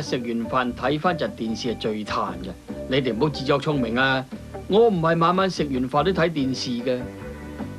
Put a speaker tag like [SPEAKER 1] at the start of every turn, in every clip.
[SPEAKER 1] 食完飯睇翻陣電視係最嘆嘅。你哋唔好自作聰明啊！我唔係晚晚食完飯都睇電視嘅。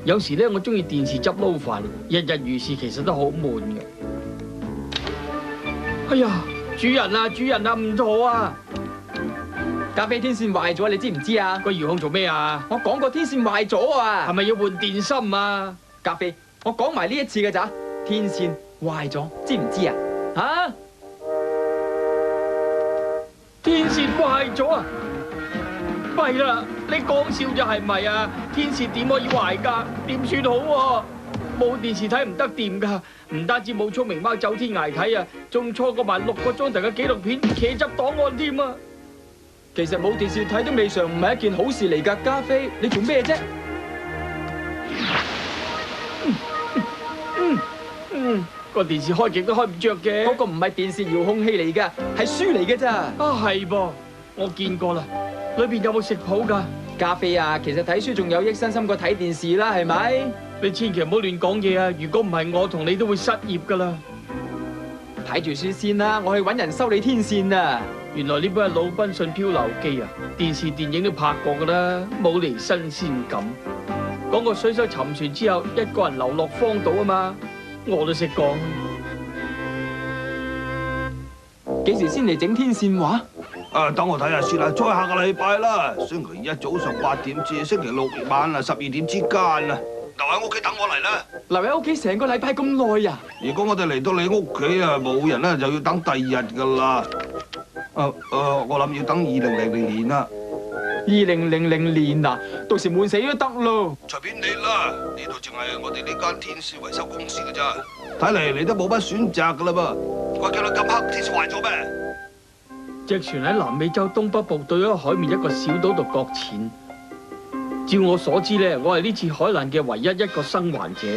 [SPEAKER 1] 有時咧，我中意電視汁撈飯，日日如是，其實都好悶嘅。哎呀，主人啊，唔妥啊！
[SPEAKER 2] 咖啡天線壞咗，你知唔知啊？
[SPEAKER 1] 個遙控做咩啊？
[SPEAKER 2] 我講過天線壞咗啊！
[SPEAKER 1] 係咪要換電芯啊？
[SPEAKER 2] 咖啡，我講埋呢一次嘅咋？天線壞咗，知唔知啊？吓？
[SPEAKER 1] 天線壞咗啊！弊啦，你講笑咗係咪啊？天線點可以壞㗎？點算好喎？冇電視睇唔得掂㗎，唔單止冇聰明貓走天涯睇啊，仲錯過埋6個鐘頭嘅紀錄片茄汁檔案添啊！
[SPEAKER 2] 其實冇電視睇都未嘗唔係一件好事嚟㗎，加菲，你做咩啫？
[SPEAKER 1] 個電視開極都開唔着嘅。
[SPEAKER 2] 嗰個唔係電視遙控器嚟㗎，係書嚟㗎咋。
[SPEAKER 1] 啊係噃，我見過啦，裏邊有冇食譜㗎？
[SPEAKER 2] 加菲啊，其實睇書仲有益身心過睇電視啦，係咪？
[SPEAKER 1] 你千祈唔好亂講嘢啊！如果唔係，我同你都會失業㗎啦。
[SPEAKER 2] 睇住書先啦，我去揾人修理天線啊！
[SPEAKER 1] 原來呢本係《魯賓遜漂流記》啊，電視電影都拍過㗎啦，冇嚟新鮮感。講個水手沉船之後，一個人流落荒島啊嘛，我都識講。
[SPEAKER 2] 幾時先嚟整天線話？
[SPEAKER 3] 等我睇下先啦，再下個禮拜啦，星期一早上8點至星期六晚12點之間啊，留喺屋企等我嚟啦。
[SPEAKER 2] 留喺屋企成個禮拜咁耐呀？
[SPEAKER 3] 如果我哋嚟到你屋企啊冇人咧，就要等第2日噶啦。我諗要等2000年啦。
[SPEAKER 2] 2000年啊，到時悶死都得咯。
[SPEAKER 3] 隨便你啦，呢度淨係我哋呢間天線維修公司㗎咋。睇嚟你都冇乜選擇噶啦噃。喂，叫你咁黑，天線壞咗咩？
[SPEAKER 1] 隻船喺南美洲東北部對咗海面一個小島度擱淺。照我所知咧，我係呢次海難嘅唯一一個生還者。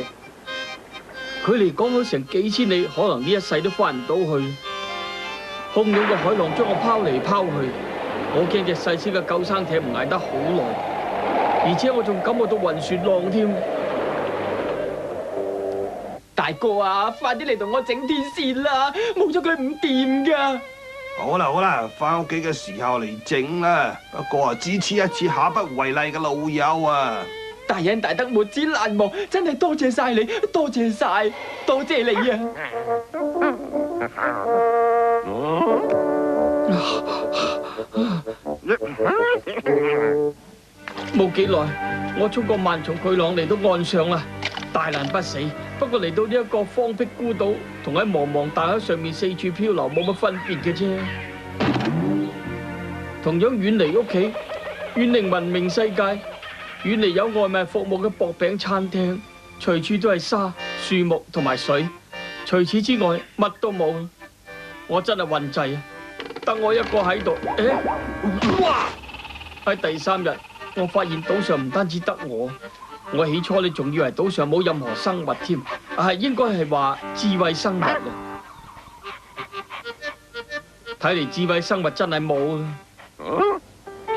[SPEAKER 1] 距離講咗成幾千里，可能呢一世都翻唔到去。洶湧嘅海浪將我拋嚟拋去，我驚隻細小嘅救生艇唔捱得好耐，而且我仲感覺到暈船浪添。
[SPEAKER 2] 大哥啊，快啲嚟同我整天線啦，冇咗佢唔掂噶。
[SPEAKER 3] 好啦，翻屋企嘅時候嚟整啦。不過啊，只此一次，下不為例嘅老友啊。
[SPEAKER 2] 大恩大德，沒子難忘，真係多謝晒你，多謝晒，多謝你啊！
[SPEAKER 1] 冇幾耐，我衝過萬重巨浪嚟到岸上啦，大難不死。不過嚟到呢一個荒僻孤島，同喺茫茫大海上面四處漂流冇乜分別嘅啫。同樣遠離屋企，遠離文明世界，遠離有外賣服務嘅薄餅餐廳，隨處都係沙、樹木同埋水。除此之外，乜都冇。我真係暈滯啊！得我一個喺度。哇！喺第3日，我發現島上唔單止得我。我起初你仲以為島上冇任何生物添，應該係話智慧生物啊！睇嚟智慧生物真係冇啦。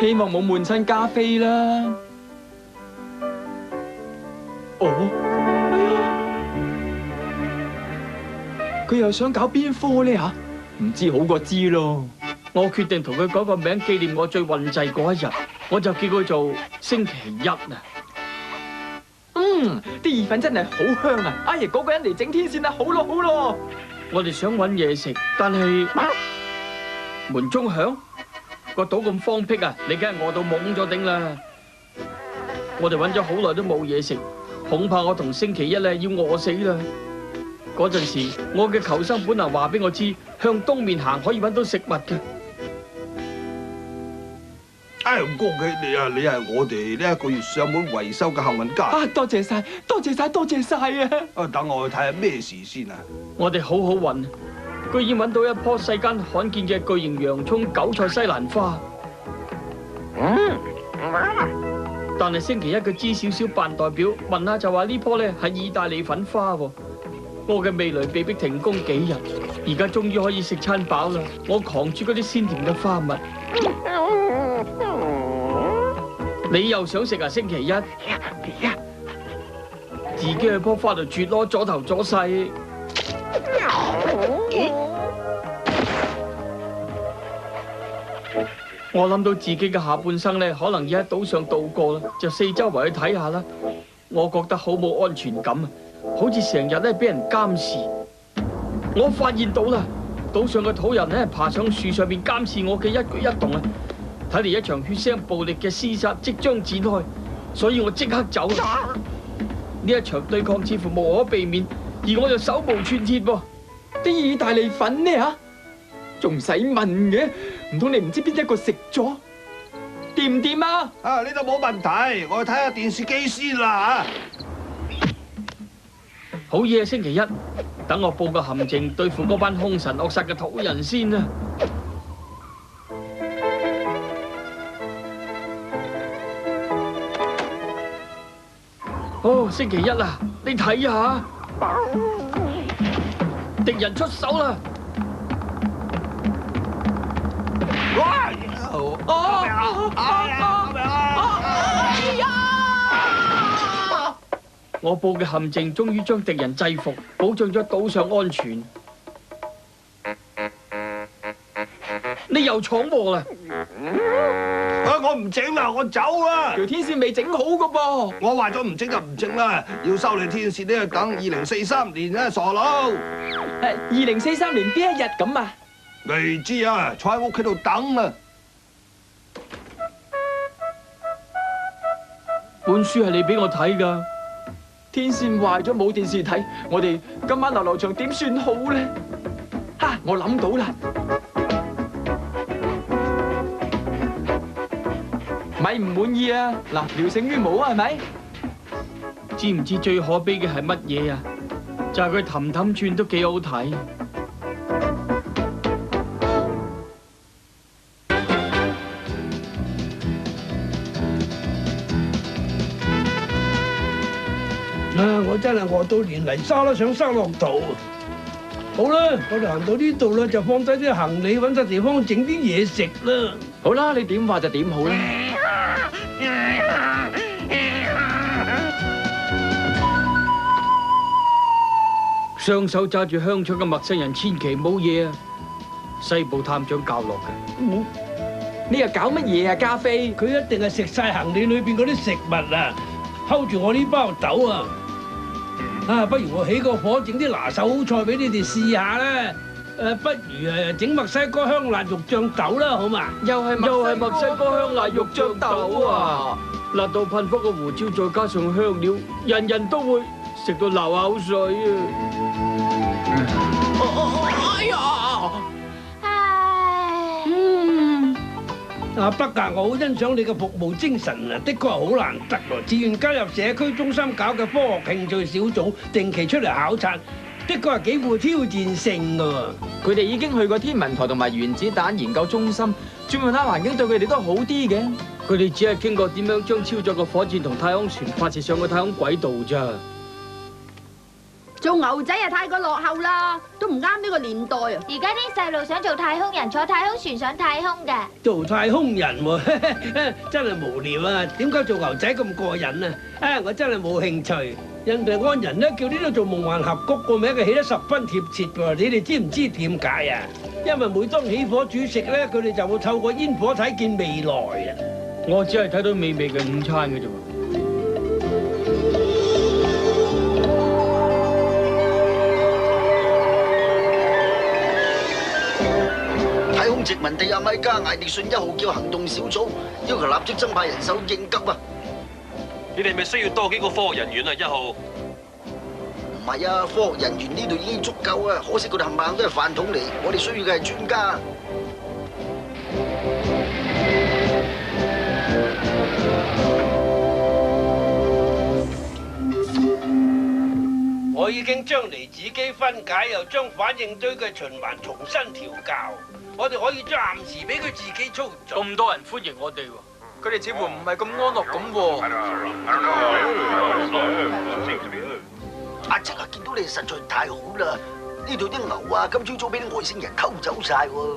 [SPEAKER 2] 希望冇悶親加菲啦。哦，佢又想搞邊科呢吓？唔知好過知咯。
[SPEAKER 1] 我決定同佢改個名紀念我最混滯嗰一日，我就叫佢做星期一啊！
[SPEAKER 2] 啲意粉真係好香啊！阿爺嗰個人嚟整天線啦，好咯！
[SPEAKER 1] 我哋想搵嘢食，但係門鐘響，個島咁荒僻啊，你梗係餓到懵咗頂啦！我哋搵咗好耐都冇嘢食，恐怕我同星期一咧要餓死啦！嗰陣時，我嘅求生本能話俾我知，向東面行可以搵到食物嘅。
[SPEAKER 3] 恭喜你啊！你係我哋呢1個月上門維修嘅幸運家。
[SPEAKER 2] 多謝晒啊！
[SPEAKER 3] 等我去睇下咩事先啊！
[SPEAKER 1] 我哋好好運，居然搵到一棵世間罕見嘅巨型洋蔥韭菜西蘭花。但係星期一佢知少少扮代表，問下就話呢棵咧係意大利粉花喎。我嘅味蕾被逼停工幾日，而家終於可以食餐飽啦。我狂啜嗰啲鮮甜嘅花蜜。你又想食啊？星期一，自己去棵花度啜咯，左頭左勢。我諗到自己嘅下半生咧，可能要喺島上度過啦，就四周圍去睇下啦。我覺得好冇安全感啊，好似成日咧俾人監視。我發現到啦，島上嘅土人咧爬上樹上面監視我嘅一舉一動啊！睇嚟一場血腥暴力嘅廝殺即將展開，所以我即刻走啦。呢一場對抗似乎無可避免，而我又手無寸鐵噃。
[SPEAKER 2] 啲意大利粉呢吓，仲使問嘅？唔通你唔知邊一個食咗？掂唔掂啊？
[SPEAKER 3] 啊，呢度冇問題，我去睇下電視機先啦
[SPEAKER 1] 好嘢，星期一，等我佈個陷阱對付嗰班兇神惡煞嘅土人先啊！哦，星期一啦，你睇下，敵人出手啦！
[SPEAKER 3] 哇！
[SPEAKER 1] 我佈嘅陷阱終於將敵人制服，保障咗島上安全。你又闖禍啦！
[SPEAKER 3] 啊，我唔整啦，我走啦。
[SPEAKER 2] 條天線未整好噶噃。
[SPEAKER 3] 我話咗唔整就唔整啦，要修理天線呢，要等2043年啦，傻佬。
[SPEAKER 2] 2043年邊一日咁啊？
[SPEAKER 3] 未知啊，坐喺屋企度等啊。
[SPEAKER 1] 本書係你俾我睇㗎。
[SPEAKER 2] 天線壞咗冇電視睇，我哋今晚流場點算好咧？哈！我諗到啦，咪唔滿意啊？嗱，聊勝於無啊，係咪？
[SPEAKER 1] 知唔知最可悲嘅係乜嘢啊？就係佢氹氹轉都幾好睇。
[SPEAKER 4] 我真係餓到連泥沙都想生落肚。好啦，我哋行到呢度啦，就放低啲行李，揾笪地方整啲嘢食啦。
[SPEAKER 2] 好啦，你點話就點好啦。
[SPEAKER 1] 雙手揸住香腸嘅陌生人千祈冇嘢啊！西部探長教落嘅。
[SPEAKER 2] 你又搞乜嘢啊，加菲？
[SPEAKER 4] 佢一定係食晒行李裏邊嗰啲食物啊，睺住我呢包豆啊！不如我起個火，整啲拿手好菜俾你哋試下啦。不如整墨西哥香辣肉醬豆啦，好嘛？
[SPEAKER 1] 又係墨西哥香辣肉醬豆啊！辣到噴火個胡椒，再加上香料，人人都會食到流口水啊！
[SPEAKER 2] 哎呀！
[SPEAKER 4] 阿北啊，我好欣賞你嘅服務精神啊，的確係好難得喎。自願加入社區中心搞嘅科學興趣小組，定期出嚟考察，的確係幾富挑戰性㗎喎。
[SPEAKER 2] 佢哋已經去過天文台同埋原子彈研究中心，轉換下環境對佢哋都好啲嘅。
[SPEAKER 1] 佢哋只係經過點樣將超載嘅火箭同太空船發射上個太空軌道咋。
[SPEAKER 5] 做牛仔啊，太過落後啦，都唔啱呢個年代啊！
[SPEAKER 6] 而家啲細路想做太空人，坐太空船上太空嘅。
[SPEAKER 4] 做太空人喎，真係無聊啊！點解做牛仔咁過癮啊？我真係冇興趣。印第安人咧叫呢度做夢幻峽谷，個名佢起得十分貼切喎。你哋知唔知點解啊？因為每當起火煮食咧，佢哋就會透過煙火睇見未來啊！
[SPEAKER 1] 我只係睇到美味嘅午餐嘅啫喎。
[SPEAKER 7] 太空殖民地阿米加艾迪遜1號叫行動小組，要求立即增派人手應急啊！
[SPEAKER 8] 你哋係咪需要多幾個科學人員啊？1號。
[SPEAKER 7] 唔係啊，科學人員呢度已經足夠啊，可惜佢哋冚唪唥都係飯桶嚟，我哋需要嘅係專家。
[SPEAKER 4] 我已經將離子機分解，又將反應堆嘅循環重新調校。我哋可以暫時俾佢自己操作。
[SPEAKER 1] 咁多人歡迎我哋喎，
[SPEAKER 2] 佢哋似乎唔係咁安樂咁喎。
[SPEAKER 7] 阿積啊，見到你實在太好啦！呢度啲牛啊，今朝早俾啲外星人偷走晒喎。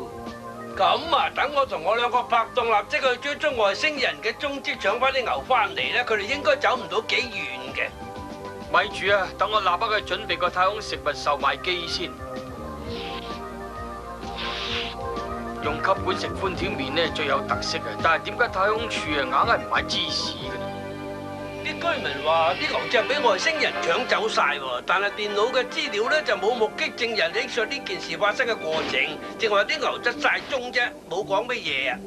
[SPEAKER 4] 咁啊，等我同我兩個拍檔立即去追蹤外星人嘅蹤跡，搶翻啲牛翻嚟咧，佢哋應該走唔到幾遠嘅。
[SPEAKER 1] 咪住啊！等我立刻去準備個太空食物售賣機先。用吸管食寬條麵咧最有特色嘅，但係點解太空處啊硬係唔買芝士嘅？
[SPEAKER 4] 啲居民話啲牛隻俾外星人搶走晒喎，但係電腦嘅資料咧就冇目擊證人影上呢件事發生嘅過程，淨話啲牛失晒蹤啫，冇講乜嘢啊！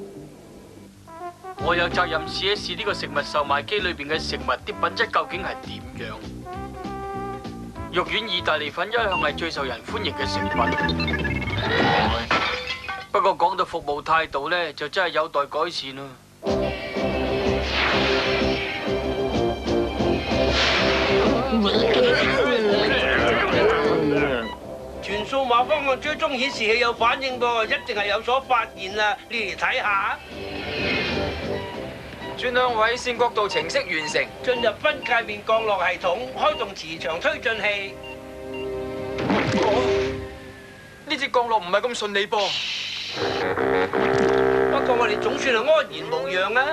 [SPEAKER 1] 我有責任試一試呢個食物售賣機裏邊嘅食物啲品質究竟係點樣。肉丸意大利粉一向係最受人歡迎嘅食品，不過講到服務態度咧，就真係有待改善啦。
[SPEAKER 4] 全數碼方案追蹤顯示器有反應噃，一定係有所發現啦！你嚟睇下。
[SPEAKER 2] 轉向位線角度程式完成，
[SPEAKER 4] 進入分界面降落系統，開動磁場推進器。
[SPEAKER 2] 呢次降落唔係咁順利噃。
[SPEAKER 4] 不過我哋總算係安然無恙啊！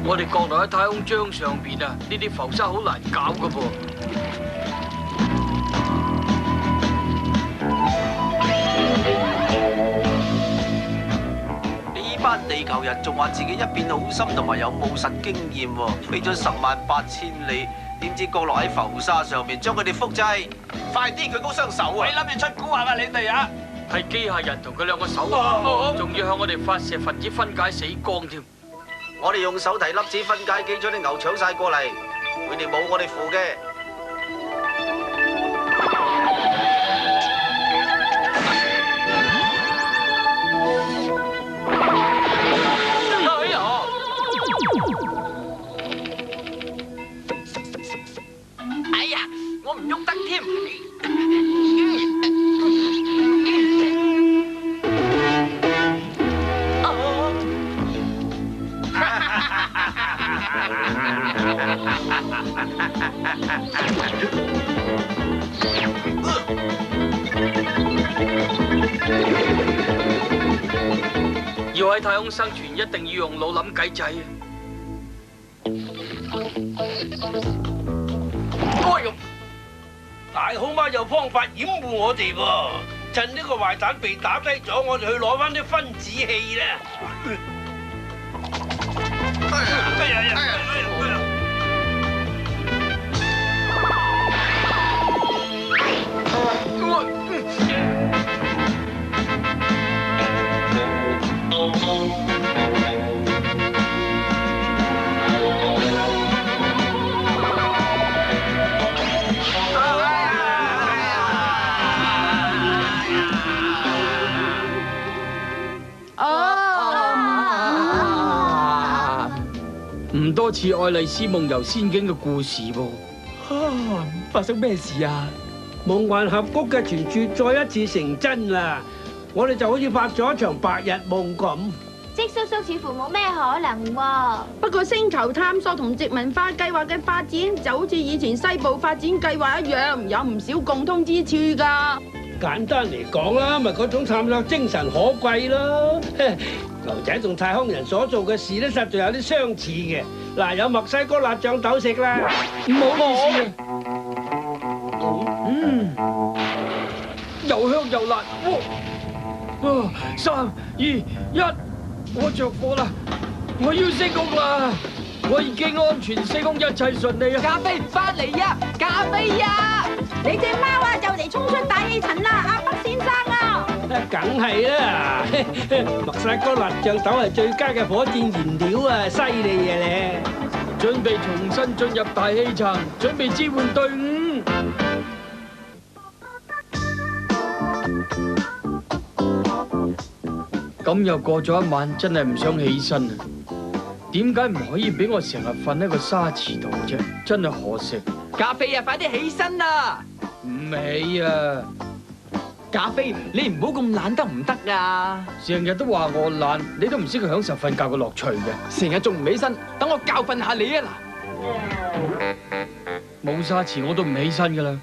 [SPEAKER 1] 我哋降落喺太空艙上邊啊，呢啲浮沙好難搞噶噃。
[SPEAKER 9] 呢班地球人仲話自己一片好心同埋有務實經驗喎，飛咗108000里，點知降落喺浮沙上面，將佢哋複製。快啲舉高雙手啊！你諗住出蠱惑啊你哋啊！
[SPEAKER 1] 係機械人同佢兩個手啊，仲要向我哋發射分子分解死光添。
[SPEAKER 9] 我哋用手提粒子分解機將啲牛搶晒過嚟，佢哋冇我哋符嘅。
[SPEAKER 2] 哎呀，我唔喐得添。
[SPEAKER 1] 要喺太空生存，一定要用腦諗計仔啊！
[SPEAKER 4] 大好媽有方法掩護我哋喎，趁呢個壞蛋被打低咗，我哋去攞翻啲分子器啦！
[SPEAKER 1] 唔多似《愛麗絲夢遊仙境》嘅故事噃。
[SPEAKER 2] 發生咩事啊？
[SPEAKER 4] 夢幻峽谷嘅傳說再一次成真啦！我哋就好似發咗一場白日夢咁。
[SPEAKER 6] 積叔叔似乎冇咩可能喎。
[SPEAKER 5] 不過星球探索同殖民化計劃嘅發展就好似以前西部發展計劃一樣，有唔少共通之處㗎。
[SPEAKER 4] 簡單嚟講啦，咪嗰種探索精神可貴咯。牛仔同太空人所做嘅事咧，實在有啲相似嘅。嗱，有墨西哥辣醬豆食啦，
[SPEAKER 1] 唔好意思啊。又香又辣，哇！3、2、1，我着火啦！我要升空啦！我已經安全升空，一切順利啊！
[SPEAKER 2] 咖啡翻嚟呀！咖啡呀！
[SPEAKER 5] 你隻貓啊，就嚟衝出大氣層啦，阿北先生啊！
[SPEAKER 4] 梗係啦，墨西哥辣醬豆係最佳嘅火箭燃料啊，犀利嘅咧！
[SPEAKER 1] 準備重新進入大氣層，準備支援隊伍。咁又過咗一晚，真係唔想起身啊！點解唔可以俾我成日瞓喺個沙池度啫？真係可惜。
[SPEAKER 2] 咖啡啊，快啲起身啦！
[SPEAKER 1] 唔起啊！
[SPEAKER 2] 咖啡，你唔好咁懶得唔得啊？
[SPEAKER 1] 成日都話我懶，你都唔識享受瞓覺嘅樂趣嘅。
[SPEAKER 2] 成日仲唔起身，等我教訓下你啊嗱！
[SPEAKER 1] 冇沙池我都唔起身噶啦。